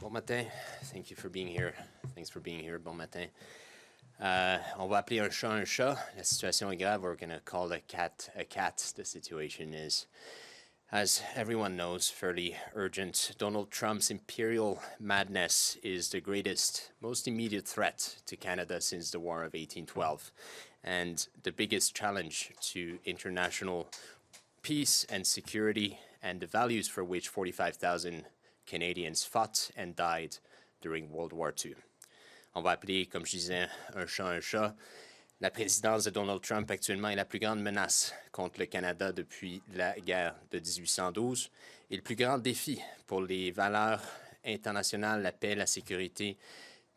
Bon matin. Thank you for being here. Thanks for being here. Bon matin. On va appeler un chat. La situation est grave. We're going to call a cat a cat. The situation is, as everyone knows, fairly urgent. Donald Trump's imperial madness is the greatest, most immediate threat to Canada since the War of 1812, and the biggest challenge to international peace and security and the values for which 45,000 Canadians fought and died during World War II. On va appeler, comme je disais, un chat. La présidence de Donald Trump actuellement est la plus grande menace contre le Canada depuis la guerre de 1812 et le plus grand défi pour les valeurs internationales, la paix, la sécurité,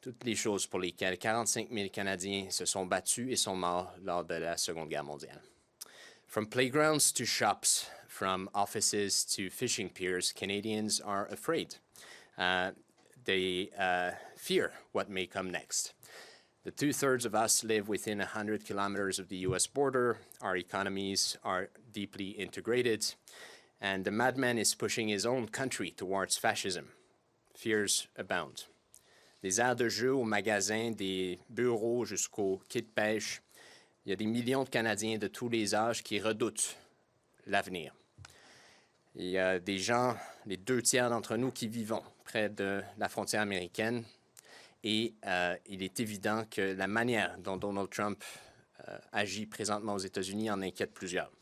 toutes les choses pour lesquelles 45 000 Canadiens se sont battus et sont morts lors de la Seconde Guerre mondiale. From playgrounds to shops, from offices to fishing piers, Canadians are afraid. They fear what may come next. The 2/3 of us live within 100 kilometers of the U.S. border. Our economies are deeply integrated. And the madman is pushing his own country towards fascism. Fears abound. Des aires de jeu aux magasins, des bureaux jusqu'aux quais de pêche. Il y a des millions de Canadiens de tous les âges qui redoutent l'avenir. Il y a des gens, les 2/3 d'entre nous, qui vivons près de la frontière américaine. Et il est évident que la manière dont Donald Trump agit présentement aux États-Unis en inquiète plusieurs.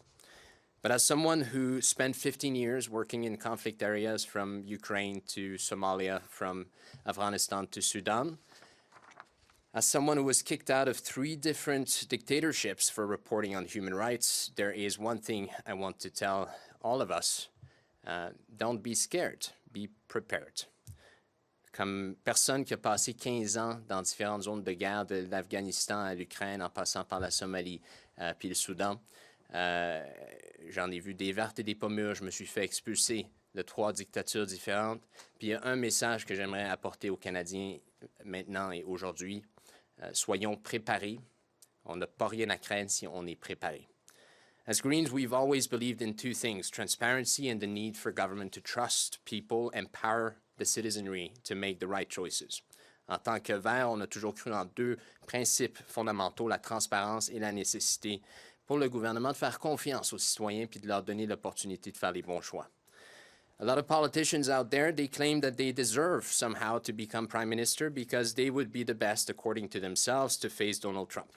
But as someone who spent 15 years working in conflict areas from Ukraine to Somalia, from Afghanistan to Sudan, as someone who was kicked out of 3 different dictatorships for reporting on human rights, there is one thing I want to tell all of us. Don't be scared, be prepared. Comme personne qui a passé 15 ans dans différentes zones de guerre, de l'Afghanistan à l'Ukraine, en passant par la Somalie puis le Soudan, j'en ai vu des vertes et des pas mûres. Je me suis fait expulser de 3 dictatures différentes. Puis il y a un message que j'aimerais apporter aux Canadiens maintenant et aujourd'hui. Soyons préparés. On n'a pas rien à craindre si on est préparé. As Greens, we've always believed in 2 things, transparency and the need for government to trust people, empower the citizenry to make the right choices. En tant que Verts, on a toujours cru en 2 principes fondamentaux, la transparence et la nécessité pour le gouvernement de faire confiance aux citoyens puis de leur donner l'opportunité de faire les bons choix. A lot of politicians out there, they claim that they deserve somehow to become prime minister because they would be the best, according to themselves, to face Donald Trump.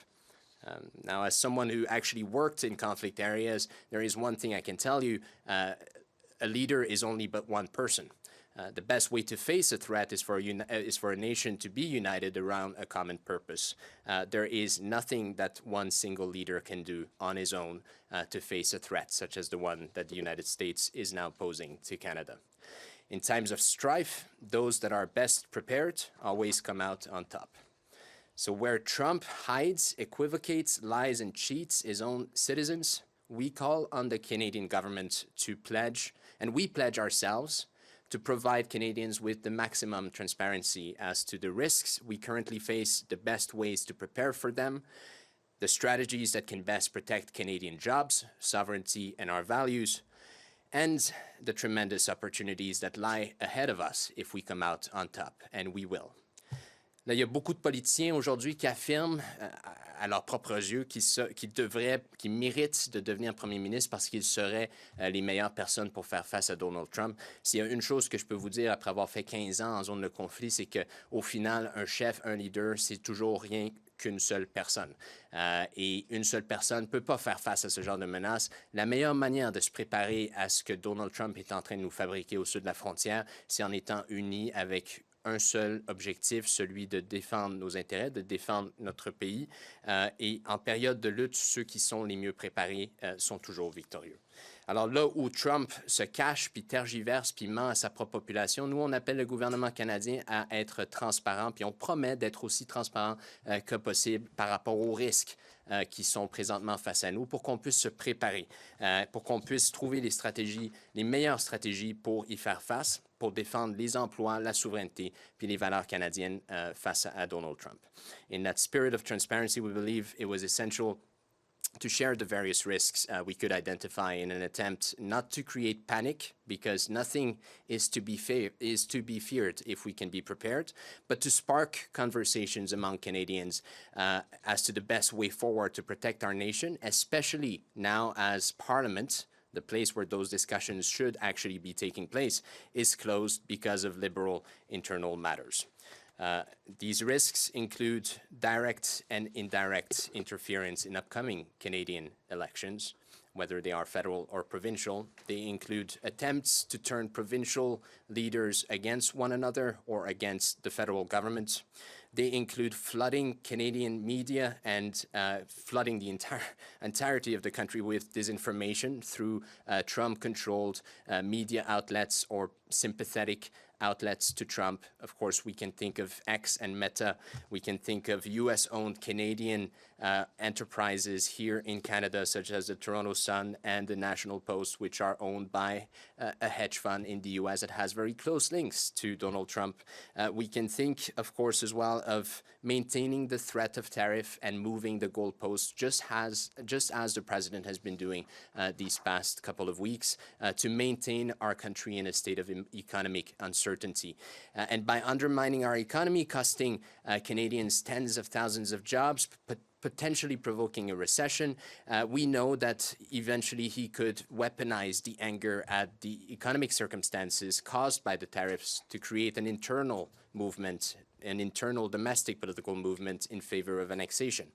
Now, as someone who actually worked in conflict areas, there is one thing I can tell you, a leader is only but one person. The best way to face a threat is for a nation to be united around a common purpose. There is nothing that one single leader can do on his own to face a threat such as the one that the United States is now posing to Canada. In times of strife, those that are best prepared always come out on top. So where Trump hides, equivocates, lies, and cheats his own citizens, we call on the Canadian government to pledge, and we pledge ourselves, to provide Canadians with the maximum transparency as to the risks we currently face, the best ways to prepare for them, the strategies that can best protect Canadian jobs, sovereignty, and our values, and the tremendous opportunities that lie ahead of us if we come out on top, and we will. Là, il y a beaucoup de politiciens aujourd'hui qui affirment à leurs propres yeux qu'ils méritent de devenir premier ministre parce qu'ils seraient les meilleures personnes pour faire face à Donald Trump. S'il y a une chose que je peux vous dire après avoir fait 15 ans en zone de conflit, c'est qu'au final, un chef, un leader, c'est toujours rien qu'une seule personne. Et une seule personne ne peut pas faire face à ce genre de menaces. La meilleure manière de se préparer à ce que Donald Trump est en train de nous fabriquer au sud de la frontière, c'est en étant unis avec un seul objectif, celui de défendre nos intérêts, de défendre notre pays. Et en période de lutte, ceux qui sont les mieux préparés sont toujours victorieux. Alors là où Trump se cache, puis tergiverse, puis ment à sa propre population, nous, on appelle le gouvernement canadien à être transparent, puis on promet d'être aussi transparent que possible par rapport aux risques qui sont présentement face à nous pour qu'on puisse se préparer, pour qu'on puisse trouver les stratégies, les meilleures stratégies pour y faire face, pour défendre les emplois, la souveraineté, puis les valeurs canadiennes face à Donald Trump. In that spirit of transparency, we believe it was essential to share the various risks we could identify in an attempt not to create panic, because nothing is to be feared if we can be prepared, but to spark conversations among Canadians as to the best way forward to protect our nation, especially now as Parliament, the place where those discussions should actually be taking place, is closed because of Liberal internal matters. These risks include direct and indirect interference in upcoming Canadian elections, whether they are federal or provincial. They include attempts to turn provincial leaders against one another or against the federal government. They include flooding Canadian media and flooding the entirety of the country with disinformation through Trump-controlled media outlets or sympathetic outlets to Trump. Of course, we can think of X and Meta. We can think of US-owned Canadian enterprises here in Canada, such as the Toronto Sun and the National Post, which are owned by a hedge fund in the US that has very close links to Donald Trump. We can think, of course, as well of maintaining the threat of tariff and moving the goalposts, just as the president has been doing these past couple of weeks, to maintain our country in a state of economic uncertainty. And by undermining our economy, costing Canadians tens of thousands of jobs, potentially provoking a recession, we know that eventually he could weaponize the anger at the economic circumstances caused by the tariffs to create an internal movement, an internal domestic political movement in favor of annexation.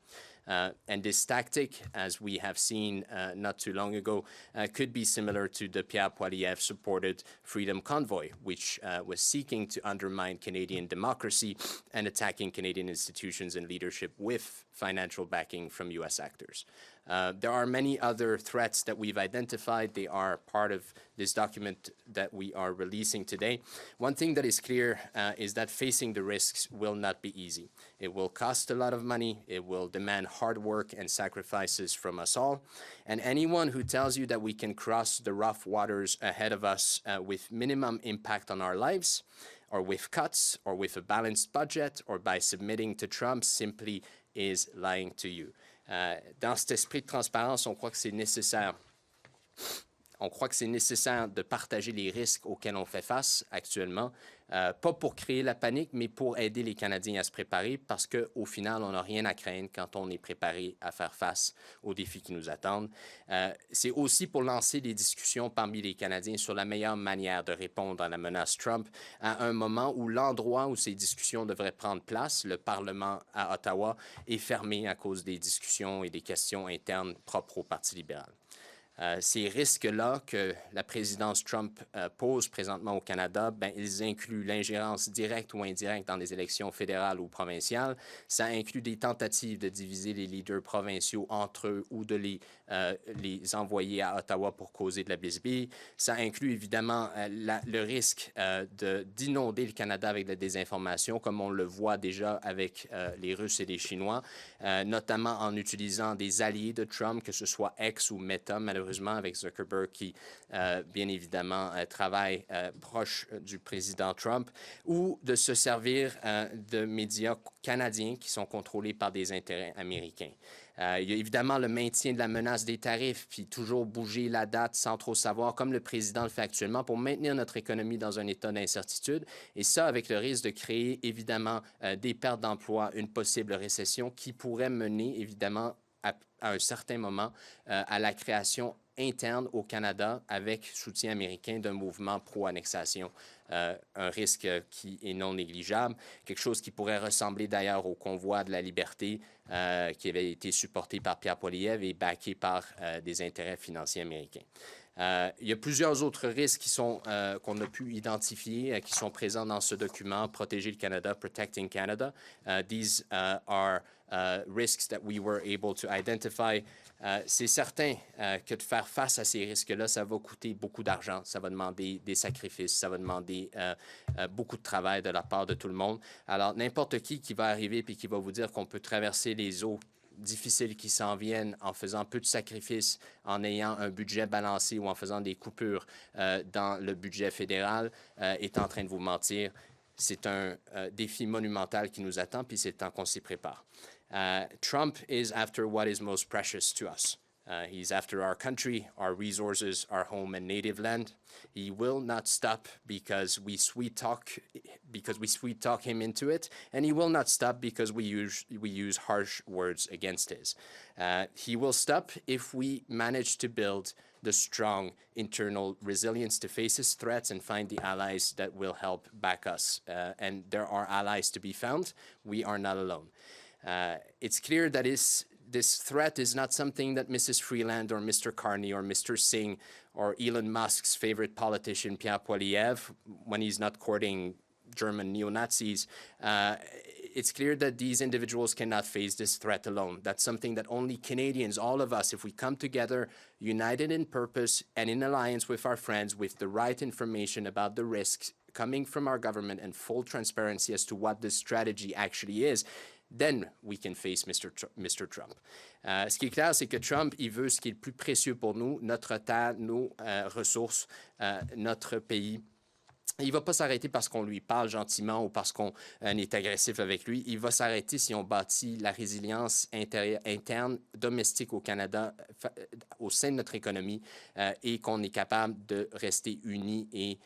And this tactic, as we have seen not too long ago, could be similar to the Pierre Poilievre-supported Freedom Convoy, which was seeking to undermine Canadian democracy and attacking Canadian institutions and leadership with financial backing from U.S. actors. There are many other threats that we've identified. They are part of this document that we are releasing today. One thing that is clear is that facing the risks will not be easy. It will cost a lot of money. It will demand hard work and sacrifices from us all. And anyone who tells you that we can cross the rough waters ahead of us with minimum impact on our lives, or with cuts, or with a balanced budget, or by submitting to Trump simply is lying to you. Dans cet esprit de transparence, on croit que c'est nécessaire. On croit que c'est nécessaire de partager les risques auxquels on fait face actuellement, pas pour créer la panique, mais pour aider les Canadiens à se préparer, parce qu'au final, on n'a rien à craindre quand on est préparé à faire face aux défis qui nous attendent. C'est aussi pour lancer des discussions parmi les Canadiens sur la meilleure manière de répondre à la menace Trump, à un moment où l'endroit où ces discussions devraient prendre place, le Parlement à Ottawa, est fermé à cause des discussions et des questions internes propres au Parti libéral. Ces risques-là que la présidence Trump pose présentement au Canada, ils incluent l'ingérence directe ou indirecte dans les élections fédérales ou provinciales. Ça inclut des tentatives de diviser les leaders provinciaux entre eux ou de les envoyer à Ottawa pour causer de la bisbille. Ça inclut évidemment le risque d'inonder le Canada avec de la désinformation, comme on le voit déjà avec les Russes et les Chinois, notamment en utilisant des alliés de Trump, que ce soit X ou Meta, malheureusement avec Zuckerberg qui, bien évidemment, travaille proche du président Trump, ou de se servir de médias canadiens qui sont contrôlés par des intérêts américains. Il y a évidemment le maintien de la menace des tarifs, puis toujours bouger la date sans trop savoir, comme le président le fait actuellement, pour maintenir notre économie dans un état d'incertitude. Et ça, avec le risque de créer, évidemment, des pertes d'emplois, une possible récession qui pourrait mener, évidemment, à un certain moment, à la création interne au Canada avec soutien américain d'un mouvement pro-annexation. Un risque qui est non négligeable, quelque chose qui pourrait ressembler d'ailleurs au convoi de la liberté qui avait été supporté par Pierre Poilievre et backé par des intérêts financiers américains. Il y a plusieurs autres risques qui sont qu'on a pu identifier, qui sont présents dans ce document, Protéger le Canada, Protecting Canada. These are risks that we were able to identify. C'est certain que de faire face à ces risques-là, ça va coûter beaucoup d'argent, ça va demander des sacrifices, ça va demander beaucoup de travail de la part de tout le monde. Alors, n'importe qui va arriver et qui va vous dire qu'on peut traverser les eaux difficiles qui s'en viennent en faisant peu de sacrifices, en ayant un budget balancé ou en faisant des coupures dans le budget fédéral, est en train de vous mentir. c'est un défi monumental qui nous attend, puis c'est temps qu'on s'y prépare. Trump is after what is most precious to us. He's after our country, our resources, our home and native land. He will not stop because we sweet talk him into it, and he will not stop because we use harsh words against his. He will stop if we manage to build the strong internal resilience to face his threats and find the allies that will help back us. And there are allies to be found. We are not alone. It's clear that this threat is not something that Mrs. Freeland or Mr. Carney or Mr. Singh or Elon Musk's favorite politician, Pierre Poilievre, when he's not courting German neo-Nazis, it's clear that these individuals cannot face this threat alone. That's something that only Canadians, all of us, if we come together, united in purpose and in alliance with our friends, with the right information about the risks coming from our government and full transparency as to what this strategy actually is, then we can face Mr. Trump. Ce qui est clair, c'est que Trump, il veut ce qui est le plus précieux pour nous, notre terre, nos ressources, notre pays. Il ne va pas s'arrêter parce qu'on lui parle gentiment ou parce qu'on est agressif avec lui. Il va s'arrêter si on bâtit la résilience interne, domestique au Canada, au sein de notre économie, et qu'on est capable de rester unis et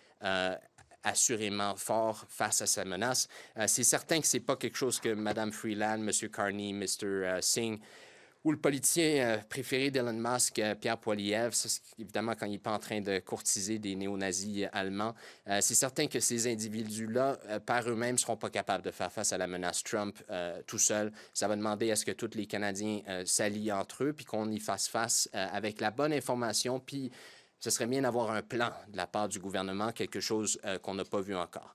assurément fort face à sa menace. C'est certain que ce n'est pas quelque chose que Mme Freeland, M. Carney, Mr. Singh ou le politicien préféré d'Elon Musk, Pierre Poilievre, évidemment quand il n'est pas en train de courtiser des néo-nazis allemands, c'est certain que ces individus-là, par eux-mêmes, ne seront pas capables de faire face à la menace Trump tout seul. Ça va demander à ce que tous les Canadiens s'allient entre eux, puis qu'on y fasse face avec la bonne information, puis ce serait bien d'avoir un plan de la part du gouvernement, quelque chose qu'on n'a pas vu encore.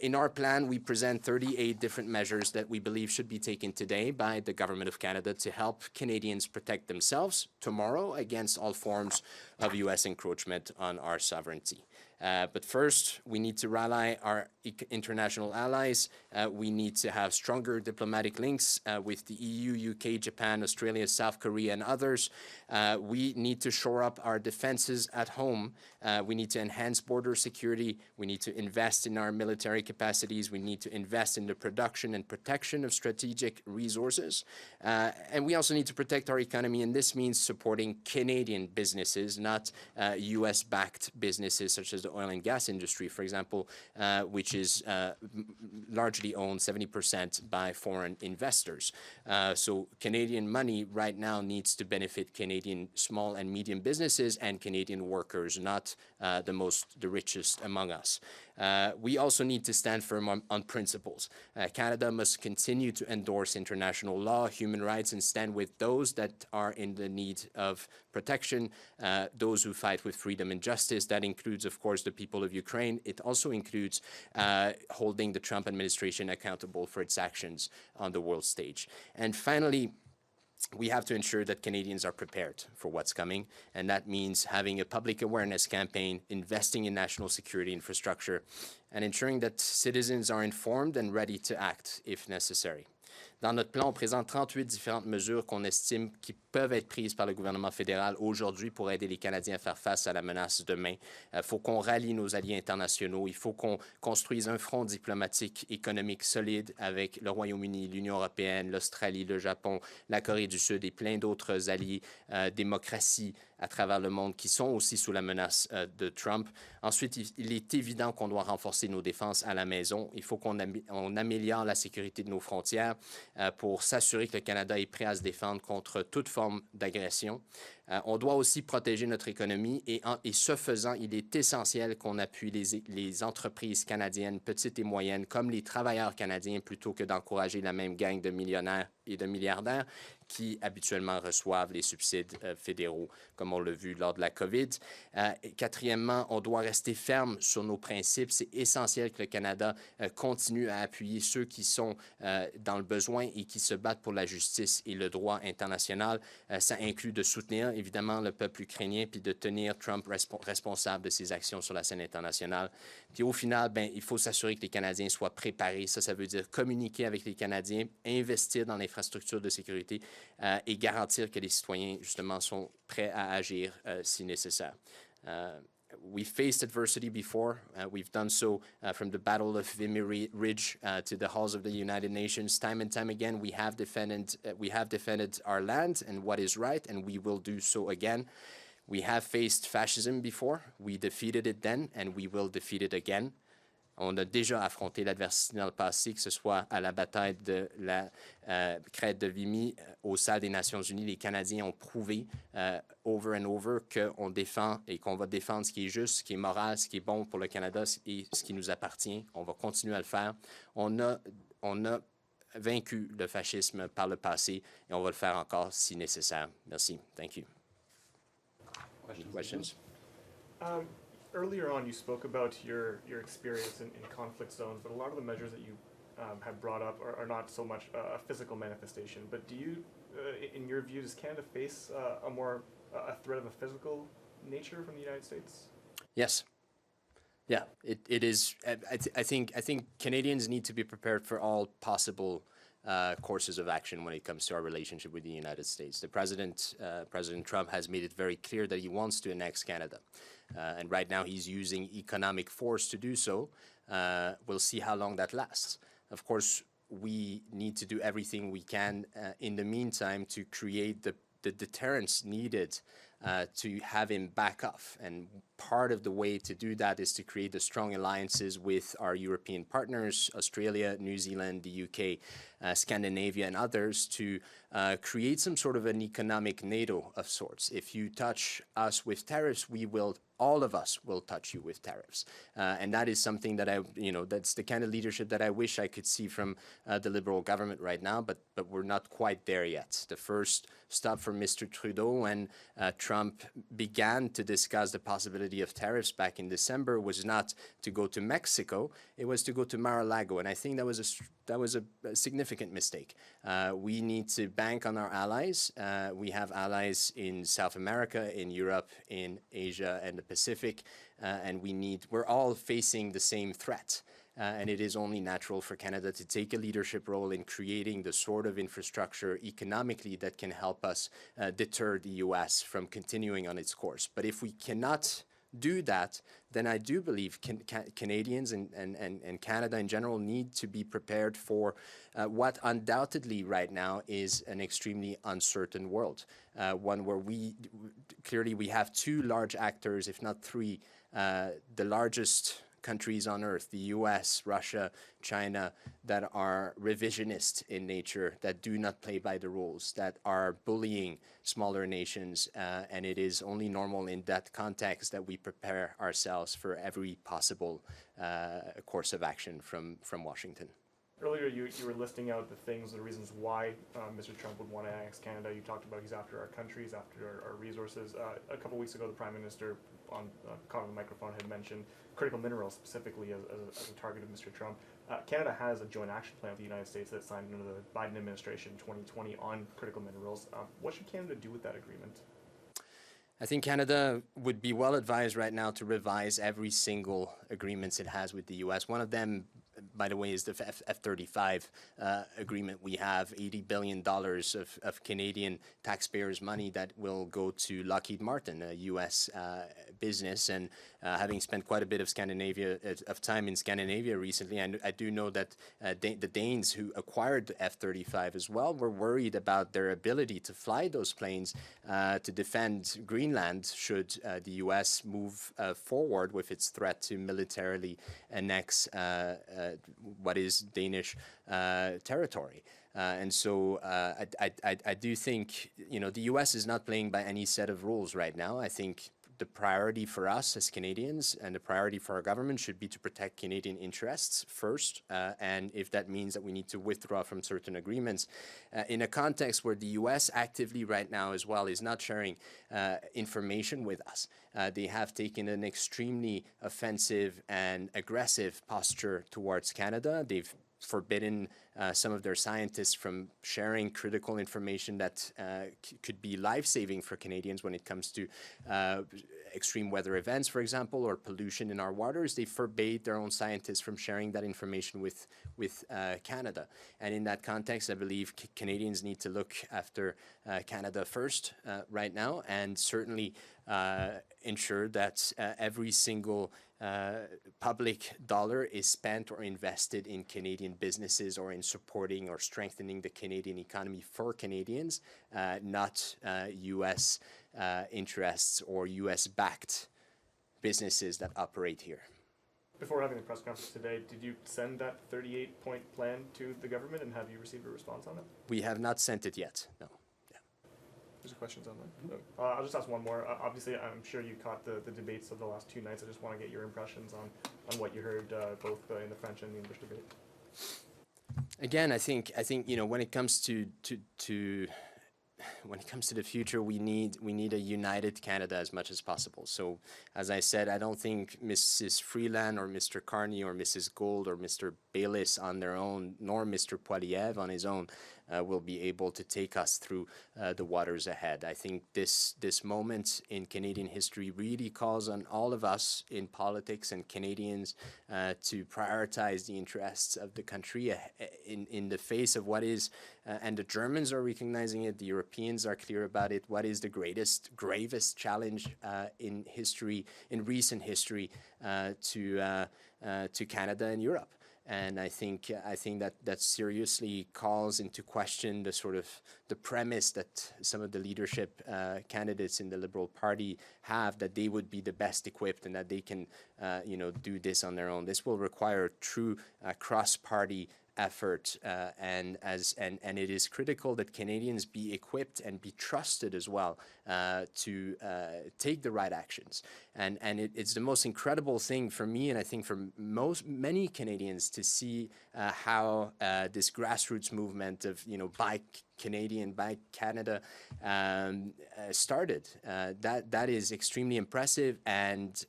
In our plan, we present 38 different measures that we believe should be taken today by the Government of Canada to help Canadians protect themselves tomorrow against all forms of U.S. encroachment on our sovereignty. But first, we need to rally our international allies. We need to have stronger diplomatic links with the EU, UK, Japan, Australia, South Korea, and others. We need to shore up our defenses at home. We need to enhance border security. We need to invest in our military capacities. We need to invest in the production and protection of strategic resources. And we also need to protect our economy, and this means supporting Canadian businesses, not US-backed businesses such as the oil and gas industry, for example, which is largely owned 70% by foreign investors. So Canadian money right now needs to benefit Canadian small and medium businesses and Canadian workers, not the richest among us. We also need to stand firm on principles. Canada must continue to endorse international law, human rights, and stand with those that are in the need of protection, those who fight with freedom and justice. That includes, of course, the people of Ukraine. It also includes holding the Trump administration accountable for its actions on the world stage. And finally, we have to ensure that Canadians are prepared for what's coming, and that means having a public awareness campaign, investing in national security infrastructure, and ensuring that citizens are informed and ready to act if necessary. Dans notre plan, on présente 38 différentes mesures qu'on estime qui peuvent être prises par le gouvernement fédéral aujourd'hui pour aider les Canadiens à faire face à la menace demain. Il faut qu'on rallie nos alliés internationaux. Il faut qu'on construise un front diplomatique économique solide avec le Royaume-Uni, l'Union européenne, l'Australie, le Japon, la Corée du Sud et plein d'autres alliés, démocraties à travers le monde qui sont aussi sous la menace de Trump. Ensuite, il est évident qu'on doit renforcer nos défenses à la maison. Il faut qu'on améliore la sécurité de nos frontières pour s'assurer que le Canada est prêt à se défendre contre toute forme d'agression. On doit aussi protéger notre économie et ce faisant, il est essentiel qu'on appuie les entreprises canadiennes, petites et moyennes, comme les travailleurs canadiens, plutôt que d'encourager la même gang de millionnaires et de milliardaires qui habituellement reçoivent les subsides fédéraux, comme on l'a vu lors de la COVID. Quatrièmement, on doit rester ferme sur nos principes. C'est essentiel que le Canada continue à appuyer ceux qui sont dans le besoin et qui se battent pour la justice et le droit international. Ça inclut de soutenir évidemment le peuple ukrainien puis de tenir Trump responsable de ses actions sur la scène internationale. Puis au final, il faut s'assurer que les Canadiens soient préparés. Ça veut dire communiquer avec les Canadiens, investir dans l'infrastructure de sécurité et garantir que les citoyens, justement, sont prêts à agir si nécessaire. we faced adversity before. We've done so from the Battle of Vimy Ridge to the halls of the United Nations. Time and time again, we have defended our land and what is right, and we will do so again. We have faced fascism before. We defeated it then, and we will defeat it again. On a déjà affronté l'adversité dans le passé, que ce soit à la bataille de la crête de Vimy, aux salles des Nations Unies. Les Canadiens ont prouvé over and over qu'on défend et qu'on va défendre ce qui est juste, ce qui est moral, ce qui est bon pour le Canada et ce qui nous appartient. On va continuer à le faire. On a vaincu le fascisme par le passé et on va le faire encore si nécessaire. Merci. Thank you. Questions? Earlier on, you spoke about your experience in conflict zones, but a lot of the measures that you have brought up are not so much a physical manifestation. But do you, in your view, does Canada face a threat of a physical nature from the United States? Yes. Yeah, it is. I think Canadians need to be prepared for all possible courses of action when it comes to our relationship with the United States. The President Trump has made it very clear that he wants to annex Canada. And right now he's using economic force to do so. We'll see how long that lasts. Of course, we need to do everything we can in the meantime to create the deterrence needed to have him back off. And part of the way to do that is to create the strong alliances with our European partners, Australia, New Zealand, the UK, Scandinavia, and others to create some sort of an economic NATO of sorts. If you touch us with tariffs, all of us will touch you with tariffs. And that is something that that's the kind of leadership that I wish I could see from the Liberal government right now, but we're not quite there yet. The first stop for Mr. Trudeau when Trump began to discuss the possibility of tariffs back in December was not to go to Mexico, it was to go to Mar-a-Lago. And I think that was a significant mistake. We need to bank on our allies. We have allies in South America, in Europe, in Asia, and the Pacific, and we're all facing the same threat. And it is only natural for Canada to take a leadership role in creating the sort of infrastructure economically that can help us deter the U.S. from continuing on its course. But if we cannot do that, then I do believe Canadians and Canada in general need to be prepared for what undoubtedly right now is an extremely uncertain world. One where we have two large actors, if not three, the largest countries on earth, the US, Russia, China, that are revisionist in nature, that do not play by the rules, that are bullying smaller nations, and it is only normal in that context that we prepare ourselves for every possible course of action from Washington. Earlier, you were listing out the reasons why Mr. Trump would want to annex Canada. You talked about he's after our countries, after our resources. A couple weeks ago, the Prime Minister on the microphone had mentioned critical minerals specifically as a target of Mr. Trump. Canada has a joint action plan with the United States that signed under the Biden administration in 2020 on critical minerals. What should Canada do with that agreement? I think Canada would be well advised right now to revise every single agreements it has with the U.S. One of them, by the way, is the F-35 agreement. We have $80 billion of Canadian taxpayers' money that will go to Lockheed Martin, a U.S. business. And having spent quite a bit of time in Scandinavia recently, I do know that the Danes who acquired the F-35 as well were worried about their ability to fly those planes to defend Greenland should the U.S. move forward with its threat to militarily annex what is Danish territory. And so I do think, the U.S. is not playing by any set of rules right now. I think the priority for us as Canadians and the priority for our government should be to protect Canadian interests first. And if that means that we need to withdraw from certain agreements in a context where the U.S. actively right now as well is not sharing information with us. They have taken an extremely offensive and aggressive posture towards Canada. They've forbidden some of their scientists from sharing critical information that could be life-saving for Canadians when it comes to extreme weather events, for example, or pollution in our waters, they forbade their own scientists from sharing that information with Canada. And in that context, I believe Canadians need to look after Canada first right now, and certainly ensure that every single public dollar is spent or invested in Canadian businesses or in supporting or strengthening the Canadian economy for Canadians, not U.S. Interests or U.S.-backed businesses that operate here. Before having the press conference today, did you send that 38-point plan to the government, and have you received a response on it? We have not sent it yet, no. There's questions on that. I'll just ask one more. Obviously, I'm sure you caught the debates of the last 2 nights. I just want to get your impressions on what you heard both in the French and the English debate. Again, I think when it comes to the future, we need a united Canada as much as possible. So, as I said, I don't think Mrs. Freeland or Mr. Carney or Mrs. Gould or Mr. Bayliss on their own, nor Mr. Poilievre on his own, will be able to take us through the waters ahead. I think this moment in Canadian history really calls on all of us in politics and Canadians to prioritize the interests of the country in the face of what is, and the Germans are recognizing it, the Europeans are clear about it, what is the gravest challenge in history, in recent history, to Canada and Europe. And I think that seriously calls into question the premise that some of the leadership candidates in the Liberal Party have, that they would be the best equipped and that they can do this on their own. This will require true cross-party effort, and it is critical that Canadians be equipped and be trusted as well to take the right actions. And it's the most incredible thing for me, and I think for many Canadians, to see how this grassroots movement of Buy Canadian, Buy Canada started. That is extremely impressive, and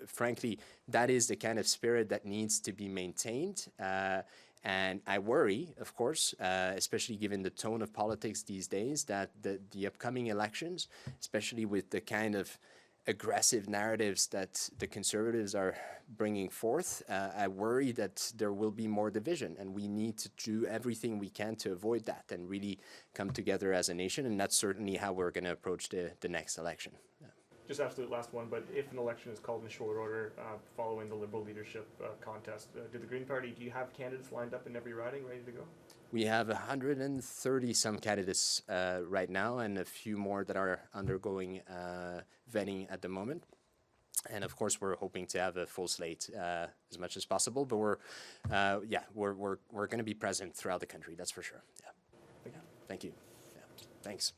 frankly, that is the kind of spirit that needs to be maintained. And I worry, of course, especially given the tone of politics these days, that the upcoming elections, especially with the kind of aggressive narratives that the Conservatives are bringing forth, I worry that there will be more division, and we need to do everything we can to avoid that and really come together as a nation, and that's certainly how we're going to approach the next election. Yeah. Just absolute last one, but if an election is called in short order following the Liberal leadership contest, do the Green Party, do you have candidates lined up in every riding ready to go? We have 130 some candidates right now, and a few more that are undergoing vetting at the moment. And of course, we're hoping to have a full slate as much as possible. But we're going to be present throughout the country. That's for sure. Yeah. Thank you. Yeah. Thanks.